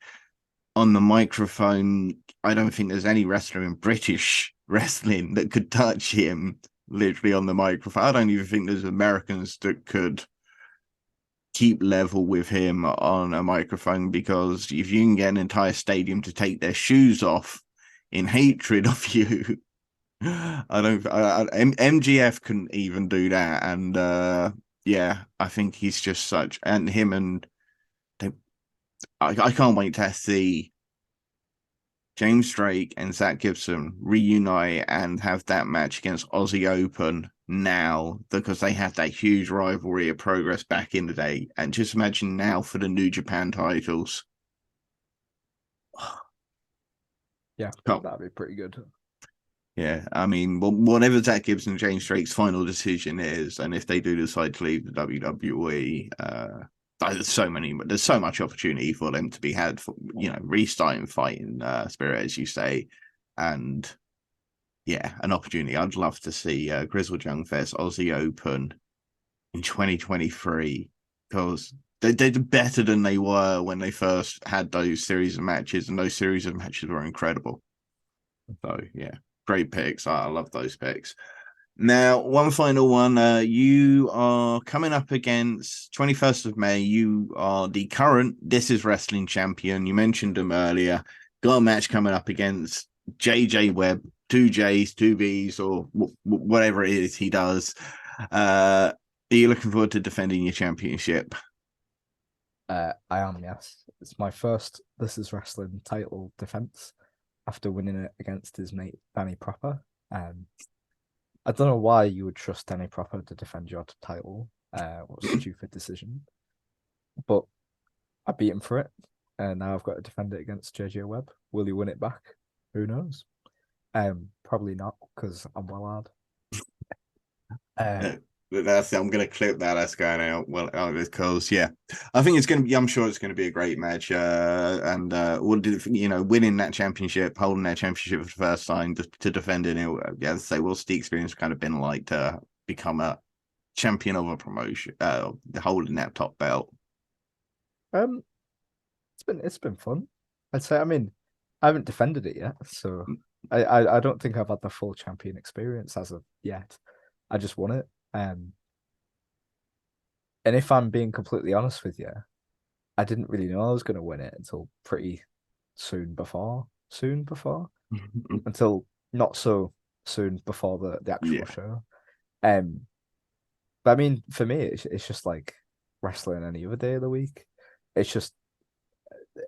on the microphone. I don't think there's any wrestler in British wrestling that could touch him literally on the microphone. I don't even think there's Americans that could keep level with him on a microphone, because if you can get an entire stadium to take their shoes off in hatred of you, MGF couldn't even do that. And I think he's just such, and him and I can't wait to see James Drake and Zach Gibson reunite and have that match against Aussie Open now, because they had that huge rivalry of Progress back in the day. And just imagine now for the New Japan titles. Yeah, that'd be pretty good. Yeah, I mean, whatever Zach Gibbs and James Drake's final decision is, and if they do decide to leave the WWE, there's so much opportunity for them to be had for, restarting fighting spirit, as you say, and yeah, an opportunity. I'd love to see Grizzled Young Fest Aussie Open in 2023 because they're better than they were when they first had those series of matches, and those series of matches were incredible. So yeah, great picks. I love those picks. Now, one final one. You are coming up against 21st of May. You are the current This Is Wrestling champion. You mentioned him earlier. Got a match coming up against JJ Webb, two J's, two B's, or whatever it is he does. Are you looking forward to defending your championship? I am, yes. It's my first This Is Wrestling title defense after winning it against his mate Danny Proper. I don't know why you would trust Danny Proper to defend your title. What a stupid decision. But I beat him for it, and now I've got to defend it against JJ Webb. Will he win it back? Who knows? Probably not, because I'm well hard. I'm going to clip that. That's going out well because yeah, I think it's going to be. I'm sure it's going to be a great match. Winning that championship, holding that championship for the first time to defend it. Yeah, say, what's the experience kind of been like to become a champion of a promotion, holding that top belt? Um, it's been fun. I'd say. I mean, I haven't defended it yet, so I don't think I've had the full champion experience as of yet. I just won it. And if I'm being completely honest with you, I didn't really know I was going to win it until pretty soon before, until not so soon before the actual Yeah. show. But I mean, for me, it's just like wrestling any other day of the week. It's just,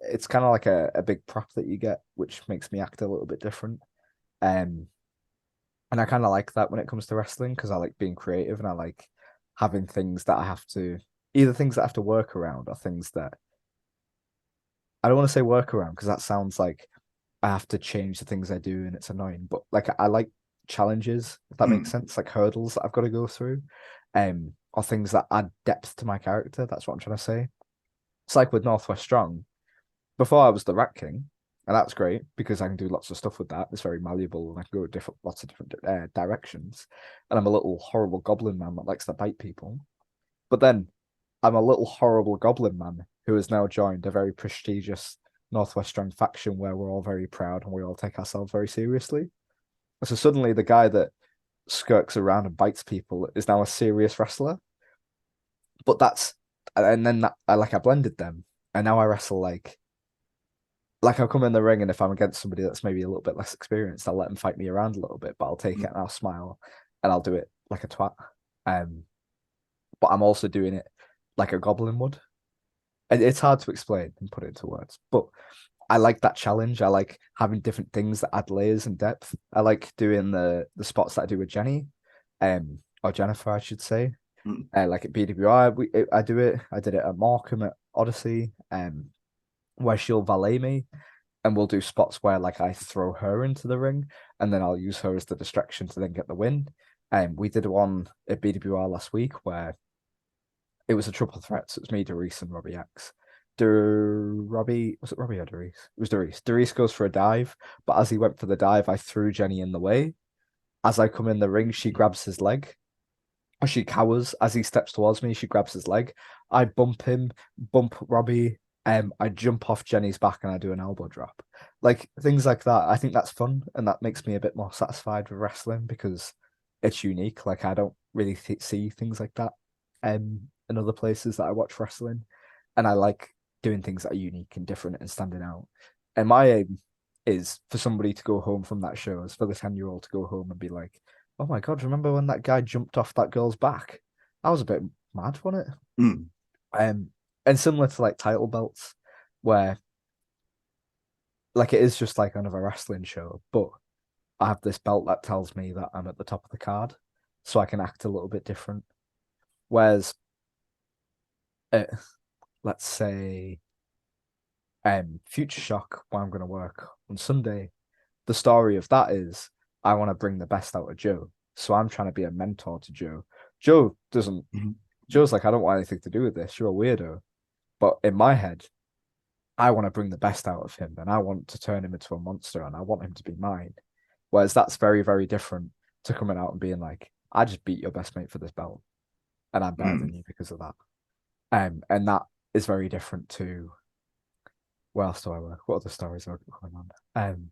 it's kind of like a big prop that you get, which makes me act a little bit different. Um, and I kind of like that when it comes to wrestling because I like being creative and I like having things that I have to either things that I have to work around or things that I don't want to say work around because that sounds like I have to change the things I do and it's annoying. But like I like challenges, if that makes sense, like hurdles that I've got to go through, or things that add depth to my character. That's what I'm trying to say. It's like with Northwest Strong. Before I was the Rat King, and that's great because I can do lots of stuff with that. It's very malleable and I can go lots of different directions. And I'm a little horrible goblin man that likes to bite people. But then I'm a little horrible goblin man who has now joined a very prestigious Northwest Strong faction where we're all very proud and we all take ourselves very seriously. So suddenly the guy that skirks around and bites people is now a serious wrestler. But and then I blended them and now I wrestle like I'll come in the ring and if I'm against somebody that's maybe a little bit less experienced, I'll let them fight me around a little bit, but I'll take it and I'll smile and I'll do it like a twat. But I'm also doing it like a goblin would. And it's hard to explain and put it into words, but I like that challenge. I like having different things that add layers and depth. I like doing the spots that I do with Jenny, or Jennifer, I should say. Like at BWI, I do it. I did it at Markham at Odyssey, where she'll valet me, and we'll do spots where like I throw her into the ring, and then I'll use her as the distraction to then get the win. We did one at BWR last week where it was a triple threat. So it was me, Derice, and Robbie X. Robbie, was it Robbie or Derice? It was Derice. Derice goes for a dive, but as he went for the dive, I threw Jenny in the way. As I come in the ring, she grabs his leg. She cowers as he steps towards me. She grabs his leg. I bump him, bump Robbie. I jump off Jenny's back and I do an elbow drop. Like things like that. I think that's fun and that makes me a bit more satisfied with wrestling because it's unique. Like I don't really see things like that in other places that I watch wrestling, and I like doing things that are unique and different and standing out. And my aim is for somebody to go home from that show, is for the 10-year-old to go home and be like, oh my God, remember when that guy jumped off that girl's back? I was a bit mad, wasn't it? And similar to like title belts, where like it is just like another wrestling show, but I have this belt that tells me that I'm at the top of the card, so I can act a little bit different. Whereas, let's say, Future Shock, where I'm going to work on Sunday, the story of that is I want to bring the best out of Joe. So I'm trying to be a mentor to Joe. Joe doesn't, Joe's like, I don't want anything to do with this. You're a weirdo. But in my head, I want to bring the best out of him and I want to turn him into a monster and I want him to be mine. Whereas that's very, very different to coming out and being like, I just beat your best mate for this belt and I'm better than you because of that. And that is very different to, where else do I work? What other stories are going on?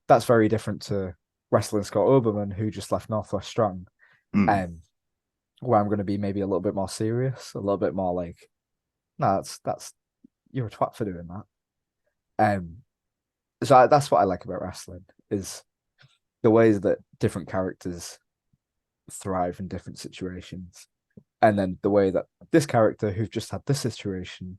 That's very different to wrestling Scott Oberman, who just left Northwest Strong, where I'm going to be maybe a little bit more serious, a little bit more like, no, that's you're a twat for doing that. So that's what I like about wrestling is the ways that different characters thrive in different situations, and then the way that this character who's just had this situation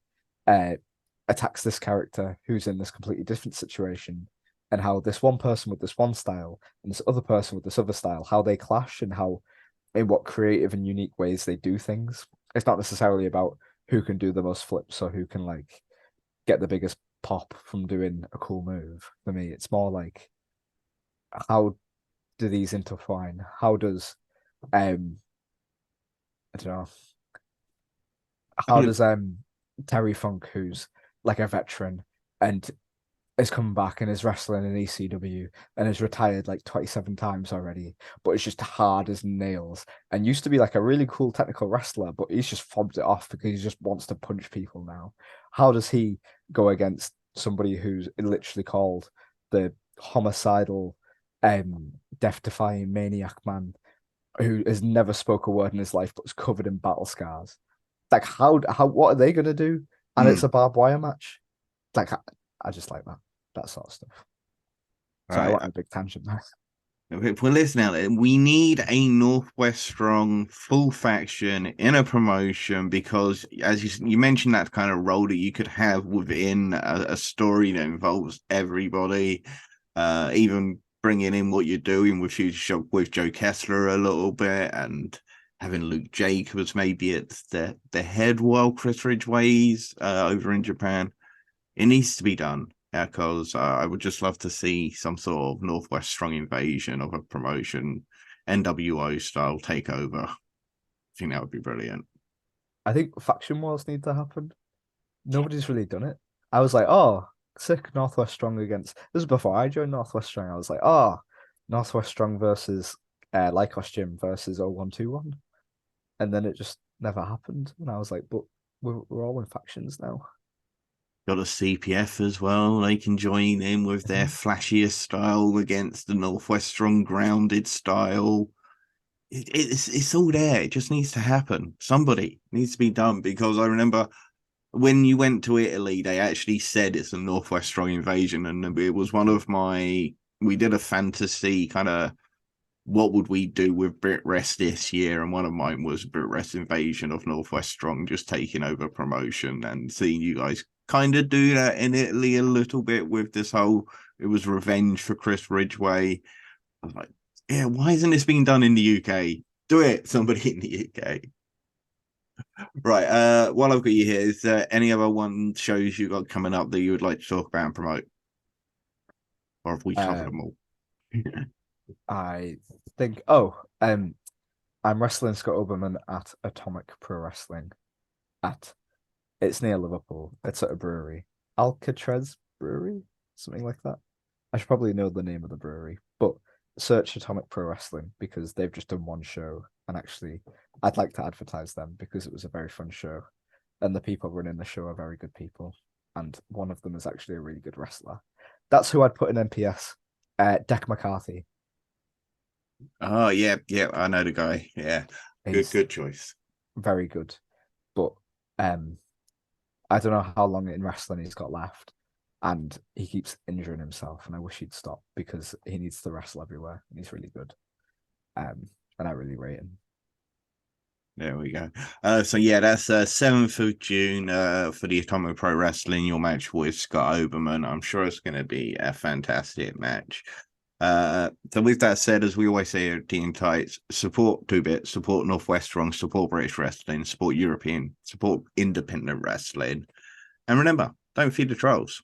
attacks this character who's in this completely different situation, and how this one person with this one style and this other person with this other style, how they clash and how in what creative and unique ways they do things. It's not necessarily about who can do the most flips or who can like get the biggest pop from doing a cool move. For me, it's more like, how do these intertwine? How does I don't know, how does Terry Funk, who's like a veteran and is coming back and is wrestling in ECW and is retired like 27 times already, but it's just hard as nails and used to be like a really cool technical wrestler, but he's just fobbed it off because he just wants to punch people now. How does he go against somebody who's literally called the homicidal, death-defying maniac man who has never spoke a word in his life but is covered in battle scars? Like, how what are they gonna do? And it's a barbed wire match. Like, I just like that sort of stuff. So I want a big tangent there. Well, listen out there. We need a Northwest Strong full faction in a promotion because, as you mentioned, that kind of role that you could have within a story that involves everybody, even bringing in what you're doing with Joe Kessler a little bit and having Luke Jacobs maybe at the head while Chris Ridgway's over in Japan. It needs to be done. Because I would just love to see some sort of Northwest Strong invasion of a promotion, NWO style takeover. I think that would be brilliant. I think faction wars need to happen. Nobody's really done it. I was like, oh, sick, Northwest Strong against. This was before I joined Northwest Strong. I was like, oh, Northwest Strong versus Lycos Gym versus 0121. And then it just never happened. And I was like, but we're all in factions now. Got a CPF as well. They can join in with their flashiest style against the Northwest Strong grounded style. It's all there. It just needs to happen. Somebody needs to be done because I remember when you went to Italy, they actually said it's a Northwest Strong invasion, and it was one of my. We did a fantasy kind of what would we do with Brit Rest this year, and one of mine was Brit Rest invasion of Northwest Strong, just taking over promotion and seeing you guys kind of do that in Italy a little bit with this whole. It was revenge for Chris Ridgeway. I was like, yeah, why isn't this being done in the UK? Do it, somebody in the UK. Right. While I've got you here, is there any other one shows you got coming up that you would like to talk about and promote? Or have we covered them all? I think I'm wrestling Scott Oberman at Atomic Pro Wrestling it's near Liverpool. It's at a brewery. Alcatraz Brewery? Something like that. I should probably know the name of the brewery, but search Atomic Pro Wrestling because they've just done one show and actually I'd like to advertise them because it was a very fun show and the people running the show are very good people and one of them is actually a really good wrestler. That's who I'd put in NPS. Deck McCarthy. Oh yeah, I know the guy. Yeah, good choice. Very good, but I don't know how long in wrestling he's got left, and he keeps injuring himself. And I wish he'd stop because he needs to wrestle everywhere, and he's really good. And I really rate him. There we go. So yeah, that's 7th of June for the Atomic Pro Wrestling, your match with Scott Oberman. I'm sure it's going to be a fantastic match. So with that said, as we always say at TNT, support Tu Byt, support Northwest Strong, support British wrestling, support European, support independent wrestling. And remember, don't feed the trolls.